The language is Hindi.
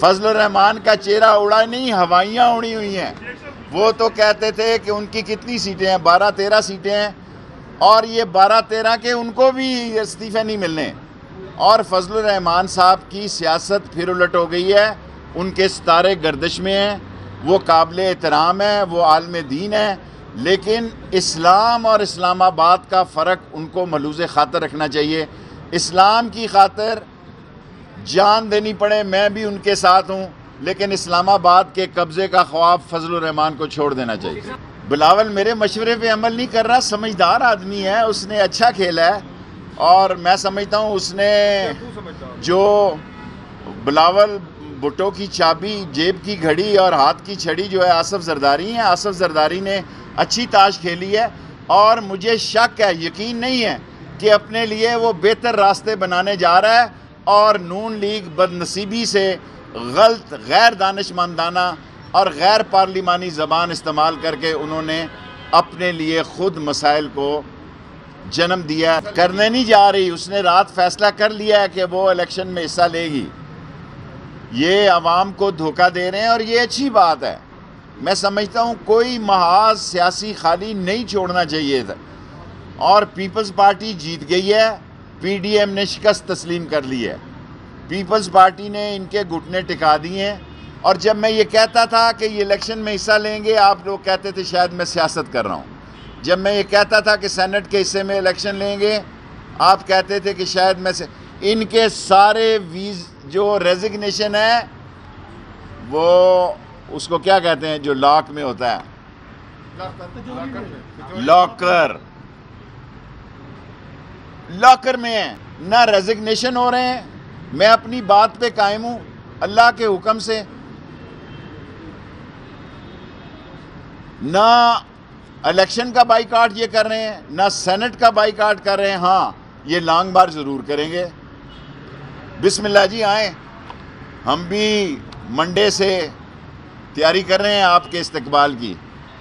फजलुर रहमान का चेहरा उड़ा नहीं, हवाइयाँ उड़ी हुई हैं। वो तो कहते थे कि उनकी कितनी सीटें हैं, 12-13 सीटें हैं, और ये 12-13 के उनको भी इस्तीफे नहीं मिलने। और फजलुर रहमान साहब की सियासत फिर उलट हो गई है, उनके सितारे गर्दिश में हैं, वो काबिल एहतराम है, वो आलिम दीन है, लेकिन इस्लाम और इस्लामाबाद का फ़र्क उनको मलूज़ ख़ातर रखना चाहिए। इस्लाम की खातिर जान देनी पड़े, मैं भी उनके साथ हूँ, लेकिन इस्लामाबाद के कब्ज़े का ख्वाब फजलुर रहमान को छोड़ देना चाहिए। बिलावल मेरे मशवरे पे अमल नहीं कर रहा, समझदार आदमी है, उसने अच्छा खेला है, और मैं समझता हूँ उसने जो बिलावल भुट्टो की चाबी, जेब की घड़ी और हाथ की छड़ी जो है आसफ जरदारी है, आसफ जरदारी ने अच्छी ताश खेली है, और मुझे शक है, यकीन नहीं है कि अपने लिए वो बेहतर रास्ते बनाने जा रहा है, और नून लीग बदनसीबी से गलत, गैर दानिशमंदाना और गैर पार्लिमानी ज़बान इस्तेमाल करके उन्होंने अपने लिए ख़ुद मसाइल को जन्म दिया। करने नहीं जा रही, उसने रात फैसला कर लिया है कि वो इलेक्शन में हिस्सा लेगी। ये आवाम को धोखा दे रहे हैं, और ये अच्छी बात है। मैं समझता हूँ कोई महाज सियासी खाली नहीं छोड़ना चाहिए था, और पीपल्स पार्टी जीत गई है, पीडीएम ने शिकस्त तस्लीम कर ली है, पीपल्स पार्टी ने इनके घुटने टिका दिए हैं। और जब मैं ये कहता था कि ये इलेक्शन में हिस्सा लेंगे, आप लोग कहते थे शायद मैं सियासत कर रहा हूँ। जब मैं ये कहता था कि सेनेट के हिस्से में इलेक्शन लेंगे, आप कहते थे कि शायद मैं से इनके सारे वीज जो रेजिग्नेशन है, वो उसको क्या कहते हैं जो लॉक में होता है, लॉकर में है ना, रेजिग्नेशन हो रहे हैं। मैं अपनी बात पे कायम हूँ, अल्लाह के हुक्म से ना इलेक्शन का बाइकाट ये कर रहे हैं, ना सेनेट का बाइकाट कर रहे हैं। हाँ, ये लॉन्ग मार्च ज़रूर करेंगे। बिस्मिल्लाह जी, आएँ, हम भी मंडे से तैयारी कर रहे हैं आपके इस्तकबाल की।